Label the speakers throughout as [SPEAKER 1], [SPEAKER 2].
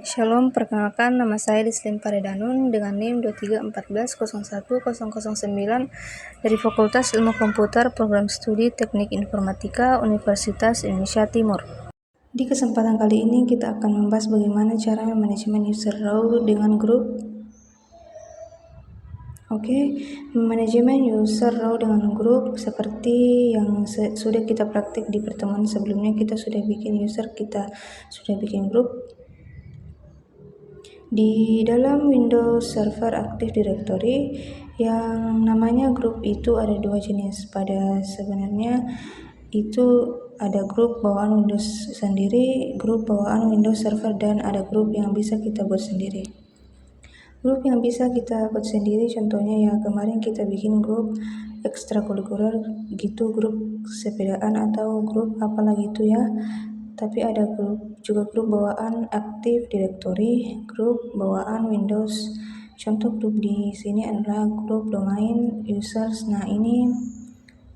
[SPEAKER 1] Shalom, perkenalkan nama saya Dislin Paredanun dengan NIM 2314010009 dari Fakultas Ilmu Komputer Program Studi Teknik Informatika Universitas Indonesia Timur. Di kesempatan kali ini kita akan membahas bagaimana cara manajemen user row dengan grup. Manajemen user row dengan grup seperti yang sudah kita praktik di pertemuan sebelumnya. Kita sudah bikin user, kita sudah bikin grup. Di dalam Windows Server Active Directory yang namanya grup itu ada dua jenis. Pada sebenarnya itu ada grup bawaan Windows sendiri, grup bawaan Windows Server, dan ada grup yang bisa kita buat sendiri. Grup yang bisa kita buat sendiri contohnya ya kemarin kita bikin grup ekstrakurikuler gitu, grup sepedaan atau grup apalagi itu ya. Tapi ada juga grup bawaan Active Directory, grup bawaan Windows. Contoh grup di sini adalah grup domain users. Nah, ini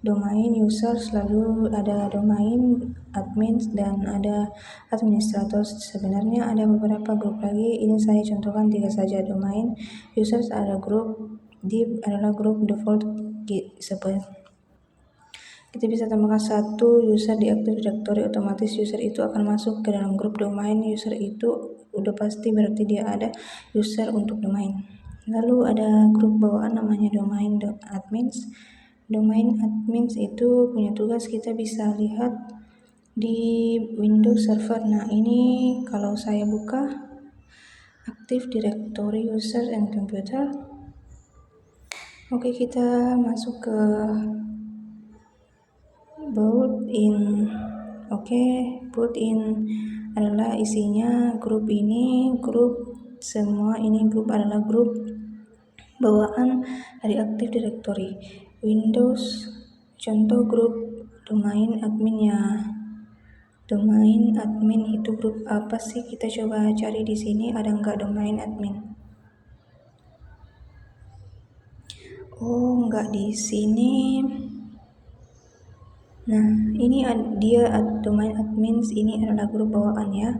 [SPEAKER 1] domain users, lalu ada domain admins dan ada administrator. Sebenarnya ada beberapa grup lagi, ini saya contohkan 3 saja. Domain users ada grup, div adalah grup default seperti kita bisa tambahkan satu user di Active Directory, otomatis user itu akan masuk ke dalam grup domain user itu udah pasti, berarti dia ada user untuk domain. Lalu ada grup bawaan namanya domain admins. Domain admins itu punya tugas, kita bisa lihat di Windows Server. Nah, ini kalau saya buka Active Directory User and Computer. Kita masuk ke built-in. Built-in adalah isinya grup ini, grup semua ini grup adalah grup bawaan dari Active Directory Windows. Contoh grup domain admin ya. Domain admin itu grup apa sih? Kita coba cari di sini ada nggak domain admin. Nggak di sini. Nah, ini dia domain admins, ini adalah grup bawaan ya.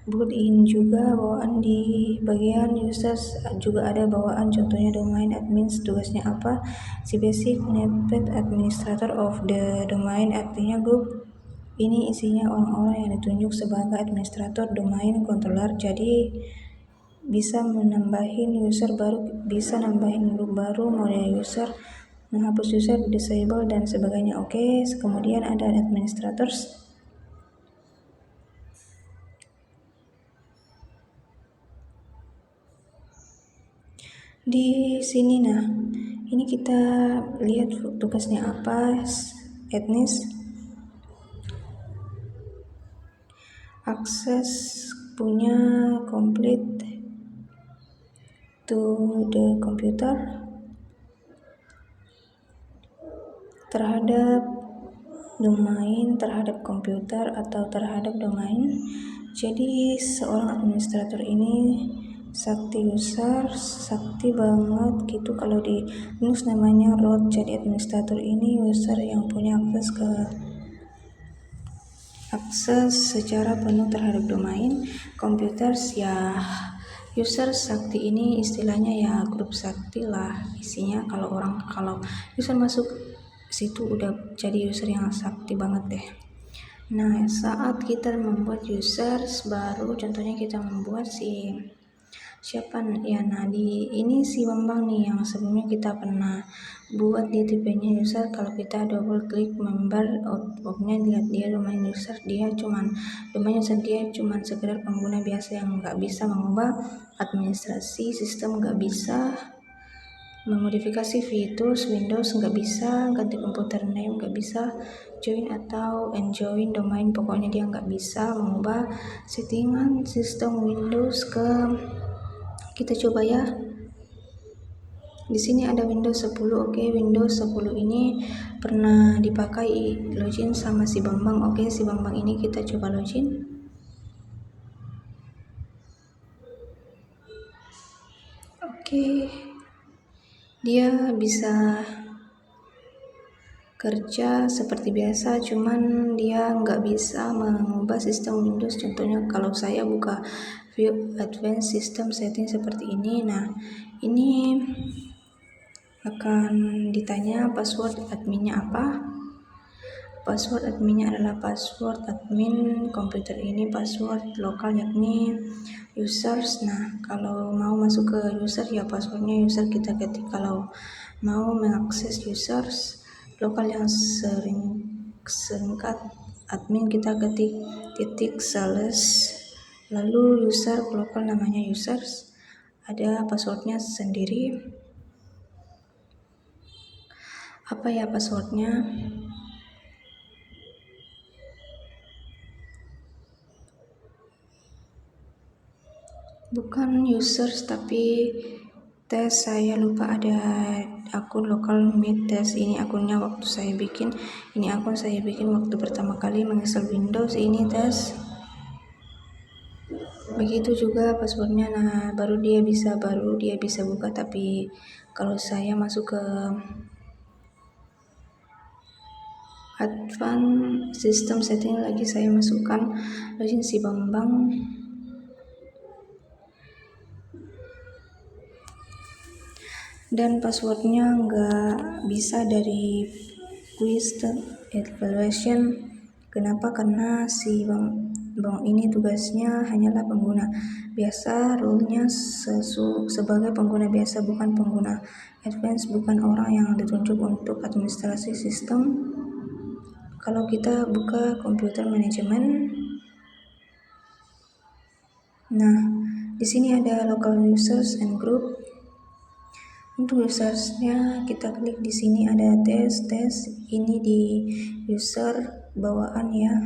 [SPEAKER 1] Built-in juga bawaan di bagian users juga ada bawaan, contohnya domain admins tugasnya apa? Si basic network administrator of the domain, artinya grup ini isinya orang-orang yang ditunjuk sebagai administrator domain controller. Jadi bisa menambahin user baru, bisa nambahin grup baru, mode user, menghapus user, disable dan sebagainya. Kemudian ada administrators. Di sini ini kita lihat tugasnya apa. Etnis, akses punya complete to the computer terhadap domain, terhadap komputer atau terhadap domain. Jadi seorang administrator ini sakti user, sakti banget gitu. Kalau di Linux namanya root. Jadi administrator ini user yang punya akses secara penuh terhadap domain. Computers ya user sakti ini istilahnya ya grup sakti lah isinya. Kalau user masuk situ udah jadi user yang sakti banget deh. Nah, saat kita membuat users baru, contohnya kita membuat siapa ya, di ini si Bambang nih yang sebelumnya kita pernah buat di tipenya user. Kalau kita double klik member outputnya, lihat dia domain user, dia cuman sekedar pengguna biasa yang nggak bisa mengubah administrasi sistem, nggak bisa memodifikasi fitur Windows, nggak bisa ganti komputer name, nggak bisa join atau enjoin domain, pokoknya dia nggak bisa mengubah settingan sistem Windows kita coba ya. Di sini ada Windows 10. Windows 10 ini pernah dipakai login sama si Bambang. Si Bambang ini kita coba login. Dia bisa kerja seperti biasa, cuman dia nggak bisa mengubah sistem Windows. Contohnya kalau saya buka view advanced system setting seperti ini. Nah, ini akan ditanya password adminnya apa. Password adminnya adalah password admin komputer ini, password lokal yakni users. Nah, kalau mau masuk ke user ya passwordnya user kita ketik. Kalau mau mengakses users lokal yang singkat admin kita ketik // lalu user lokal namanya users, ada passwordnya sendiri. Apa ya passwordnya? Bukan users tapi tes, saya lupa ada akun lokal meet tes. Ini akunnya waktu saya bikin, ini akun saya bikin waktu pertama kali menginstal Windows ini tes. Begitu juga passwordnya. Nah, baru dia bisa buka. Tapi kalau saya masuk ke advanced system setting lagi, saya masukkan login si Bambang. Dan passwordnya nggak bisa dari quiz evaluation. Kenapa? Karena si Bang ini tugasnya hanyalah pengguna biasa, role-nya sebagai pengguna biasa, bukan pengguna advance, bukan orang yang ditunjuk untuk administrasi sistem. Kalau kita buka komputer manajemen, nah di sini ada local users and group. Untuk usersnya kita klik di sini ada tes. Ini di user bawaan ya.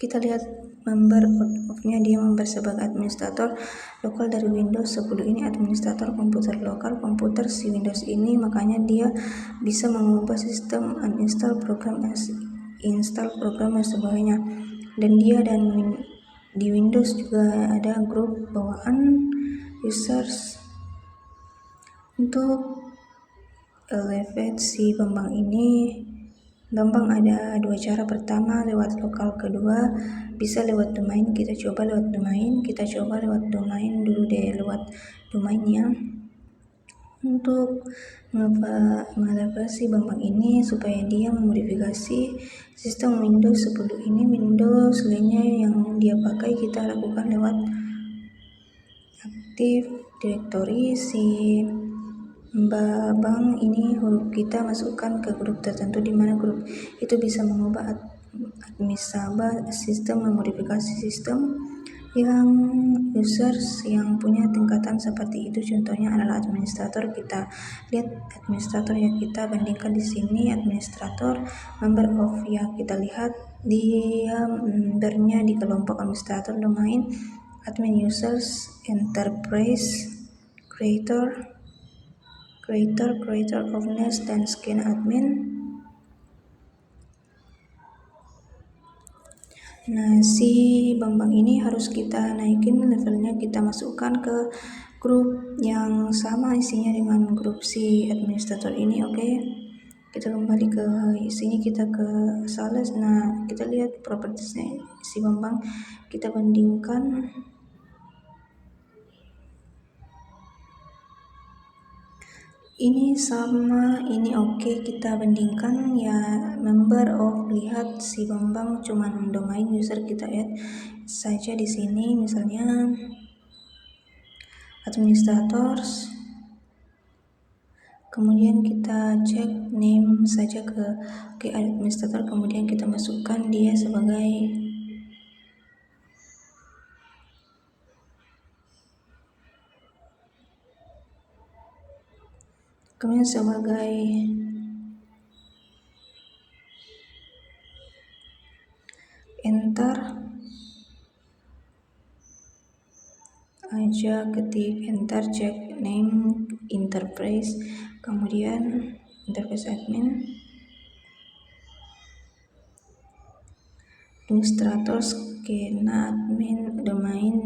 [SPEAKER 1] Kita lihat member of-nya, dia member sebagai administrator lokal dari Windows 10 ini, administrator komputer lokal komputer si Windows ini, makanya dia bisa mengubah sistem, uninstall program, install program dan sebagainya. Dan dia di Windows juga ada grup bawaan users. Untuk elevate si Bambang ini, Bambang ada dua cara. Pertama lewat lokal, kedua bisa lewat domain. Kita coba lewat domain dulu deh, lewat domainnya. Untuk mengelevasi si Bambang ini supaya dia memodifikasi sistem Windows 10 ini, Windows lainnya yang dia pakai, kita lakukan lewat Active Directory. Si Bambang ini kita masukkan ke grup tertentu, di mana grup itu bisa mengubah administrasi sistem, memodifikasi sistem yang users yang punya tingkatan seperti itu. Contohnya adalah administrator. Kita lihat administrator yang kita bandingkan di sini, administrator member of ya, kita lihat dia membernya di kelompok administrator, domain, admin, users, enterprise, creator governance, dan scan admin. Nah, si Bambang ini harus kita naikin levelnya, kita masukkan ke grup yang sama isinya dengan grup si administrator ini. Oke. Kita kembali ke sini, kita ke sales. Nah, kita lihat propertiesnya si Bambang, kita bandingkan. Ini sama, ini oke, kita bandingkan ya. Member of, lihat si Bambang cuman domain, user kita add saja di sini, misalnya administrators. Kemudian kita cek name saja ke administrator, kemudian kita masukkan dia sebagai enter aja, ketik enter, cek name enterprise, kemudian enterprise admin, administrator, scan admin, domain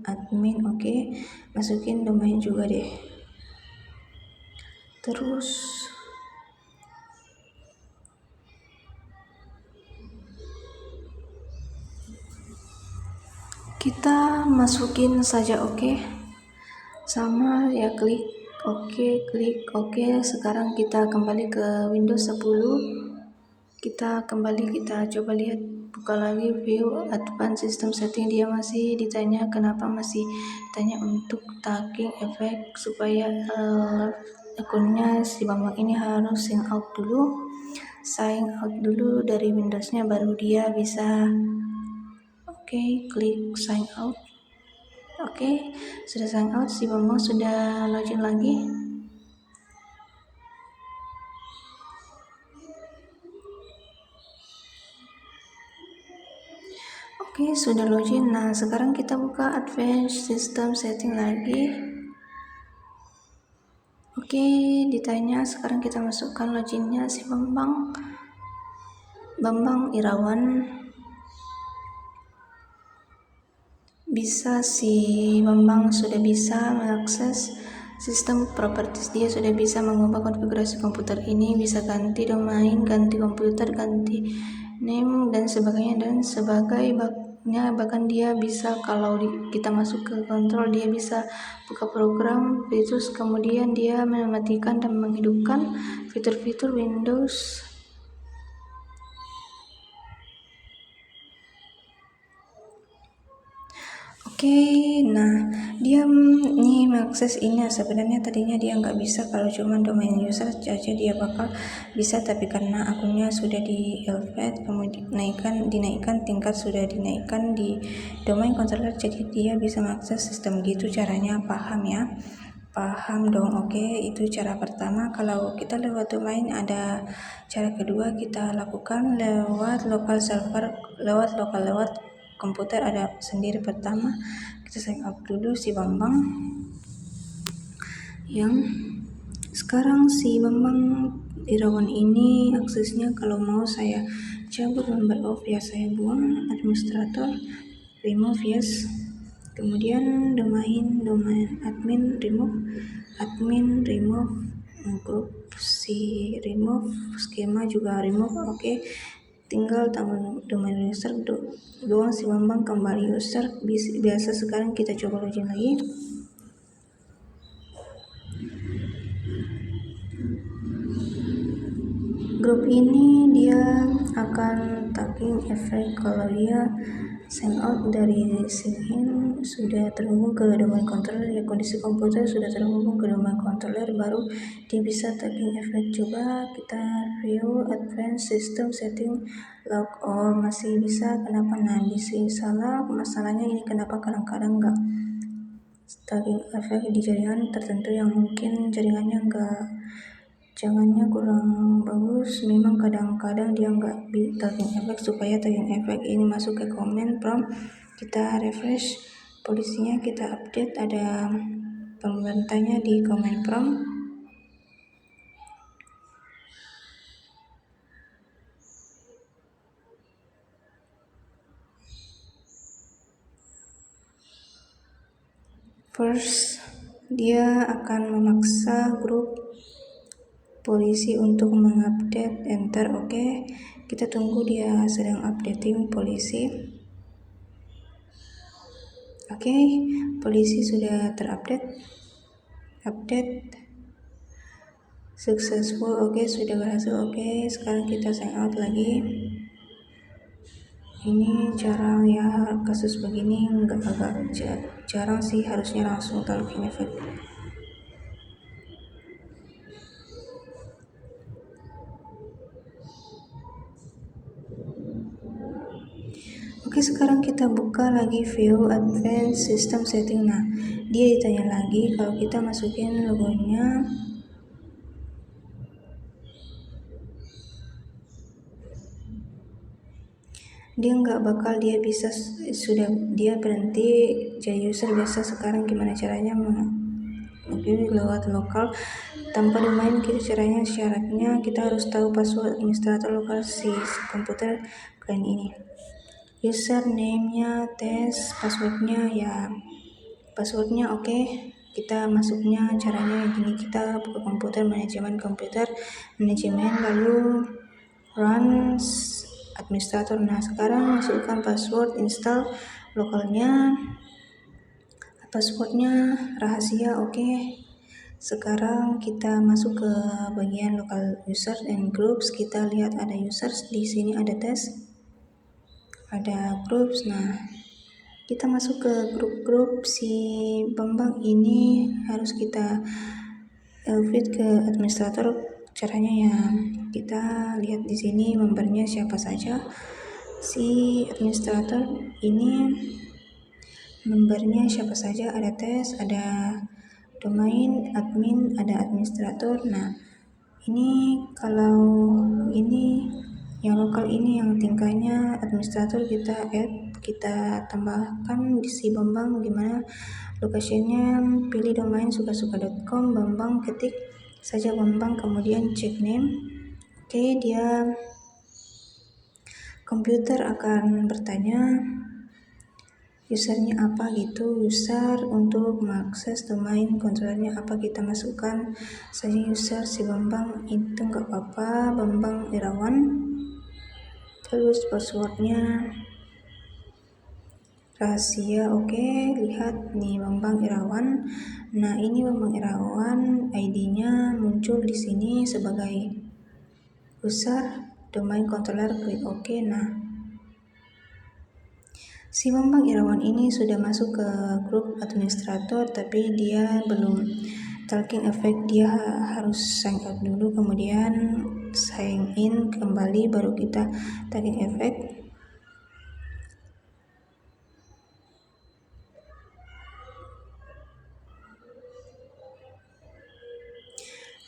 [SPEAKER 1] admin. Oke, masukin domain juga deh. Terus Kita masukin saja oke. Sama ya, klik oke. Sekarang kita kembali ke Windows 10. Kita coba lihat, buka lagi view advanced system setting. Dia masih ditanya, kenapa masih ditanya untuk tagging efek, supaya akunnya si Bambang ini harus sign out dulu dari Windowsnya, baru dia bisa klik sign out. Sudah sign out, si Bambang sudah login lagi. Sudah login. Nah, sekarang kita buka advanced system setting lagi. Ditanya, sekarang kita masukkan loginnya si Bambang Irawan. Si Bambang sudah bisa mengakses sistem properties. Dia sudah bisa mengubah konfigurasi komputer ini, bisa ganti domain, ganti komputer, ganti name dan sebagainya. Bahkan dia bisa, kalau kita masuk ke kontrol, dia bisa buka program virus, kemudian dia mematikan dan menghidupkan fitur-fitur Windows. Nah dia nih mengakses ini. Sebenarnya tadinya dia nggak bisa, kalau cuma domain user aja dia bakal bisa, tapi karena akunnya sudah di elevate, kemudian dinaikkan tingkat, sudah dinaikkan di domain controller, jadi dia bisa mengakses sistem gitu. Caranya paham ya? Paham dong. Itu cara pertama. Kalau kita lewat domain, ada cara kedua, kita lakukan lewat local server, lewat komputer ada sendiri. Pertama kita sign up dulu si Bambang. Yang sekarang si Bambang Irawan ini aksesnya, kalau mau saya cabut member off ya, saya buang administrator, remove yes, kemudian domain admin remove, grup si remove, skema juga remove. Tinggal tambah domain user doang si Bambang kembali user biasa. Sekarang kita coba login lagi. Grup ini dia akan tagging efek kalau dia sign out dari sign sudah terhubung ke domain controller, ya kondisi komputer sudah terhubung ke domain controller, baru dia bisa tagging efek. Coba kita view advanced system setting log. Masih bisa. Kenapa? Nah, bisa salah. Masalahnya ini kenapa kadang-kadang nggak tagging efek di jaringan tertentu, yang mungkin jaringannya kurang bagus. Memang kadang-kadang dia nggak tagging efek. Supaya tagging efek ini masuk ke command prompt, kita refresh polisinya, kita update, ada pemberitahuannya di command prompt. First, dia akan memaksa grup polisi untuk mengupdate, enter. Kita tunggu, dia sedang updating polisi. Polisi sudah terupdate, successful. Sudah berhasil. Sekarang kita sign out lagi. Ini jarang ya kasus begini, agak jarang sih, harusnya langsung tagging efek. Sekarang kita buka lagi view advanced system setting. Nah, dia ditanya lagi kalau kita masukin logonya. Dia nggak bakal, dia bisa, sudah dia berhenti jadi user biasa. Sekarang gimana caranya lewat lokal tanpa domain gitu caranya. Syaratnya kita harus tahu password administrator lokal si komputer klien ini. Username-nya tes, passwordnya kita masuknya caranya gini. Kita buka komputer, manajemen, lalu run administrator. Nah, sekarang masukkan password, install lokalnya, passwordnya rahasia. Oke. Sekarang kita masuk ke bagian local user and groups. Kita lihat ada users, di sini ada tes, ada groups. Nah, kita masuk ke grup-grup. Si Bambang ini harus kita feed ke administrator. Caranya ya kita lihat di sini membernya siapa saja. Si administrator ini membernya siapa saja, ada tes, ada domain, admin, ada administrator. Nah, ini kalau ini yang lokal ini yang tingkahnya administrator kita add, kita tambahkan di si Bambang gimana lokasinya, pilih domain sukasuka.com, Bambang, ketik saja Bambang, kemudian check name. Oke, dia komputer akan bertanya usernya apa gitu. User untuk mengakses domain kontrolernya apa, kita masukkan saja user si Bambang, itu nggak apa-apa, Bambang Irawan. Terus passwordnya rahasia. Oke, lihat nih Bambang Irawan. Nah, ini Bambang Irawan, ID-nya muncul di sini sebagai user domain controller, klik oke. Nah, si Bambang Irawan ini sudah masuk ke grup administrator, tapi dia belum talking effect. Dia harus sign out dulu, kemudian sign in kembali, baru kita talking effect.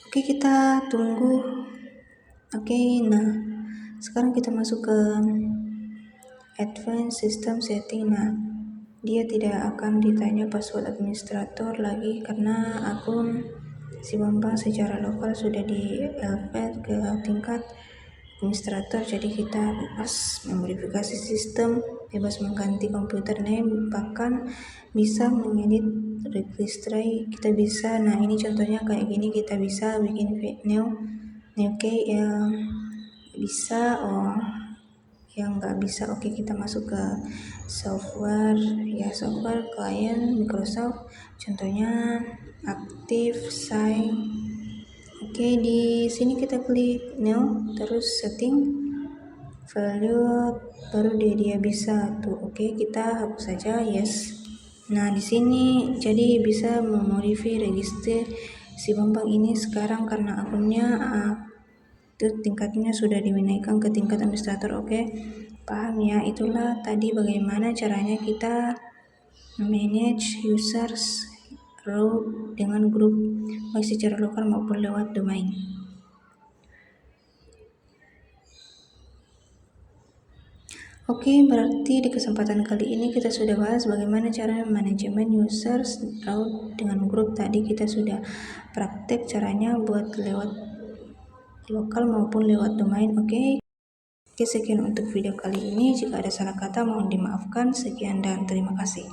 [SPEAKER 1] Oke, kita tunggu. Oke, nah sekarang kita masuk ke advanced system setting. Nah, dia tidak akan ditanya password administrator lagi karena akun si Bambang secara lokal sudah di elevate ke tingkat administrator. Jadi kita bebas memodifikasi sistem, bebas mengganti computer name, bahkan bisa mengedit registry kita bisa. Nah, ini contohnya kayak gini, kita bisa bikin new key yang bisa, yang nggak bisa. Oke, kita masuk ke software ya, software client Microsoft, contohnya Active Sign. Oke, di sini kita klik new, terus setting value, baru dia bisa tuh. Oke, kita hapus saja yes. Nah, di sini jadi bisa memodify register si Bambang ini sekarang karena akunnya itu tingkatnya sudah dinaikkan ke tingkat administrator. Oke, paham ya? Itulah tadi bagaimana caranya kita manage users root dengan grup baik secara lokal maupun lewat domain. Oke, berarti di kesempatan kali ini kita sudah bahas bagaimana cara manajemen users root dengan grup. Tadi kita sudah praktek caranya buat lewat lokal maupun lewat domain. Oke, sekian untuk video kali ini. Jika ada salah kata mohon dimaafkan. Sekian dan terima kasih.